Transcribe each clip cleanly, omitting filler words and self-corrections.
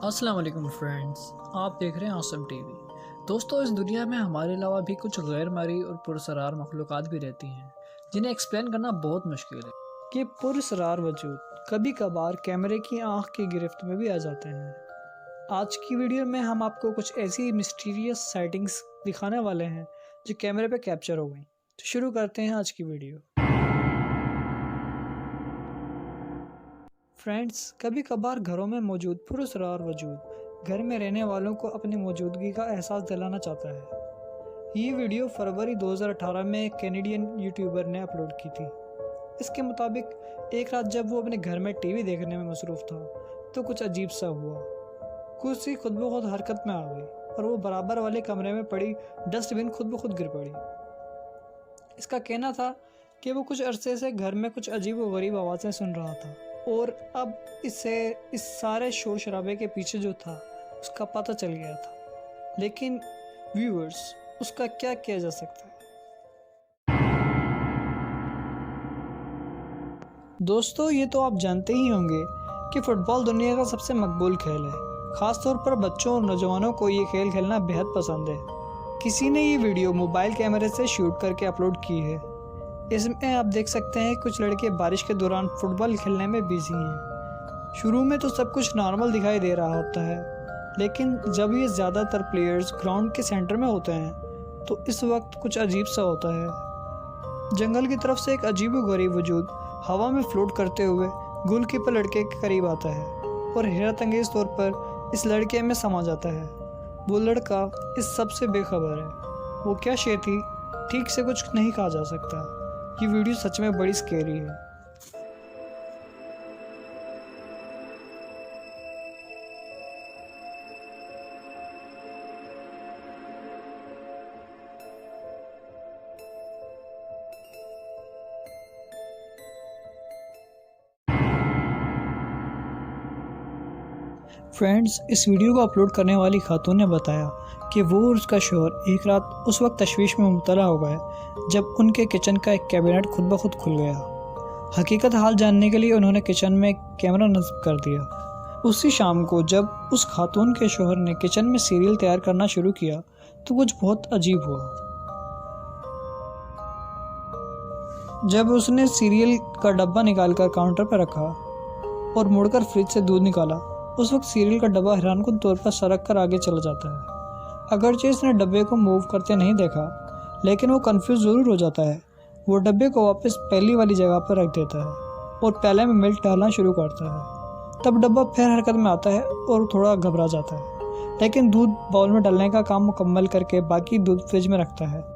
अस्सलाम वालेकुम फ्रेंड्स, आप देख रहे हैं ऑसम टीवी। दोस्तों, इस दुनिया में हमारे अलावा भी कुछ गैर मरी और पुरसरार मखलूक़ात भी रहती हैं जिन्हें एक्सप्लेन करना बहुत मुश्किल है। ये पुरस्रार वजूद कभी कभार कैमरे की आंख की गिरफ्त में भी आ जाते हैं। आज की वीडियो में हम आपको कुछ ऐसी मिस्टीरियस साइटिंग्स दिखाने वाले हैं जो कैमरे पे कैप्चर हो गई। तो शुरू करते हैं आज की वीडियो। फ्रेंड्स, कभी कभार घरों में मौजूद पुरस्रार वजूद घर में रहने वालों को अपनी मौजूदगी का एहसास दिलाना चाहता है। ये वीडियो फरवरी 2018 में एक कैनेडियन यूट्यूबर ने अपलोड की थी। इसके मुताबिक एक रात जब वो अपने घर में टीवी देखने में मसरूफ़ था तो कुछ अजीब सा हुआ। कुर्सी खुद ब खुद हरकत में आ गई और वो बराबर वाले कमरे में पड़ी डस्टबिन खुद ब खुद गिर पड़ी। इसका कहना था कि वो कुछ अरसे से घर में कुछ अजीब व गरीब आवाज़ें सुन रहा था और अब इसे इस सारे शोर शराबे के पीछे जो था उसका पता चल गया था। लेकिन व्यूअर्स, उसका क्या किया जा सकता है? दोस्तों, ये तो आप जानते ही होंगे कि फ़ुटबॉल दुनिया का सबसे मकबूल खेल है। ख़ास तौर पर बच्चों और नौजवानों को ये खेल खेलना बेहद पसंद है। किसी ने ये वीडियो मोबाइल कैमरे से शूट करके अपलोड की है। इसमें आप देख सकते हैं कुछ लड़के बारिश के दौरान फुटबॉल खेलने में बिजी हैं। शुरू में तो सब कुछ नॉर्मल दिखाई दे रहा होता है, लेकिन जब ये ज़्यादातर प्लेयर्स ग्राउंड के सेंटर में होते हैं तो इस वक्त कुछ अजीब सा होता है। जंगल की तरफ से एक अजीब व गरीब वजूद हवा में फ्लोट करते हुए गोलकीपर लड़के के करीब आता है और हैरत अंगेज तौर पर इस लड़के में समा जाता है। वो लड़का इस सब से बेखबर है। वो क्या शे थी, ठीक से कुछ नहीं कहा जा सकता। ये वीडियो सच में बड़ी स्केरी है। फ्रेंड्स, इस वीडियो को अपलोड करने वाली खातून ने बताया कि वो और उसका शौहर एक रात उस वक्त तशवीश में मुब्तला हो गए जब उनके किचन का एक कैबिनेट खुद ब खुद खुल गया। हकीकत हाल जानने के लिए उन्होंने किचन में एक कैमरा नस्ब कर दिया। उसी शाम को जब उस खातून के शौहर ने किचन में सीरियल तैयार करना शुरू किया तो कुछ बहुत अजीब हुआ। जब उसने सीरियल का डब्बा निकालकर काउंटर पर रखा और मुड़कर फ्रिज से दूध निकाला, उस वक्त सीरियल का डब्बा हैरानकुन तौर पर सरक कर आगे चला जाता है। अगरचे इसने डब्बे को मूव करते नहीं देखा, लेकिन वो कंफ्यूज ज़रूर हो जाता है। वो डब्बे को वापस पहली वाली जगह पर रख देता है और प्याले में मिल्क डालना शुरू करता है। तब डब्बा फिर हरकत में आता है और थोड़ा घबरा जाता है, लेकिन दूध बाउल में डालने का काम मुकम्मल करके बाकी दूध फ्रिज में रखता है।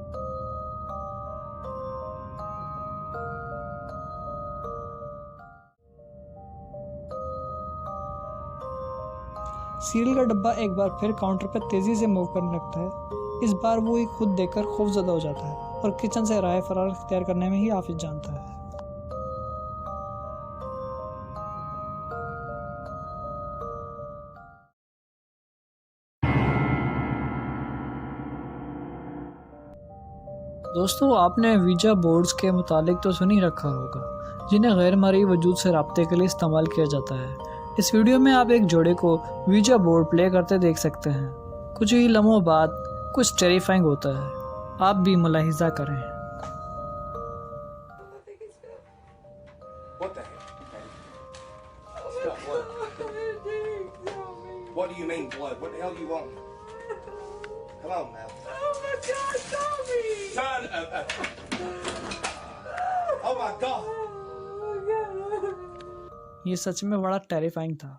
सीरियल का डब्बा एक बार फिर काउंटर पर तेज़ी से मूव करने लगता है। इस बार वो एक खुद देखकर खौफजदा हो जाता है और किचन से राह फरार इख्तियार करने में ही हाफिज जानता है। दोस्तों, आपने वीजा बोर्ड्स के मुतालिक तो सुन ही रखा होगा, जिन्हें गैर मरी वजूद से रब्ते के लिए इस्तेमाल किया जाता है। इस वीडियो में आप एक जोड़े को वीजा बोर्ड प्ले करते देख सकते हैं। कुछ ही लम्हों बाद कुछ टेरिफाइंग होता है। आप भी मुलाहिजा करें। What the heck? Stop, what do you mean blood? What the hell do you want? Come on now. Oh my God, Tommy! Son, oh my God! Oh my God! ये सच में बड़ा टेरिफाइंग था।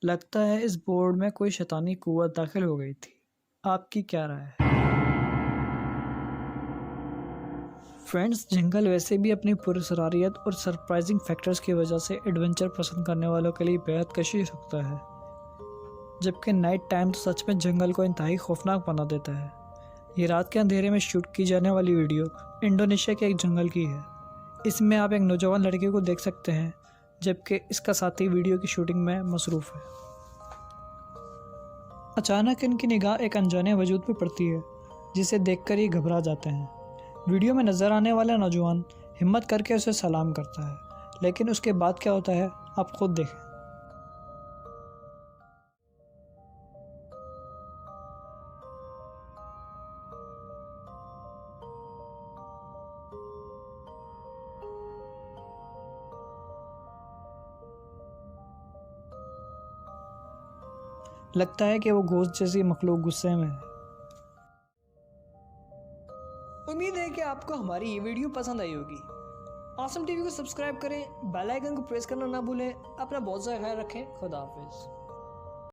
लगता है इस बोर्ड में कोई शैतानी कुव्वत दाखिल हो गई थी। आपकी क्या राय है? फ्रेंड्स, जंगल वैसे भी अपनी पुरसरारियत और सरप्राइजिंग फैक्टर्स की वजह से एडवेंचर पसंद करने वालों के लिए बेहद कशिश रखता है, जबकि नाइट टाइम तो सच में जंगल को इंतहाई खौफनाक बना देता है। ये रात के अंधेरे में शूट की जाने वाली वीडियो इंडोनेशिया के एक जंगल की है। इसमें आप एक नौजवान लड़के को देख सकते हैं, जबकि इसका साथी वीडियो की शूटिंग में मसरूफ़ है। अचानक इनकी निगाह एक अनजाने वजूद पर पड़ती है, जिसे देखकर ये घबरा जाते हैं। वीडियो में नज़र आने वाला नौजवान हिम्मत करके उसे सलाम करता है, लेकिन उसके बाद क्या होता है आप खुद देखें। लगता है कि वो घोस्ट जैसी मखलूक गुस्से में है। उम्मीद है कि आपको हमारी ये वीडियो पसंद आई होगी। आसम टीवी को सब्सक्राइब करें, बेल आइकन को प्रेस करना ना भूलें। अपना बहुत सा ख्याल रखें। खुदा हाफिज़।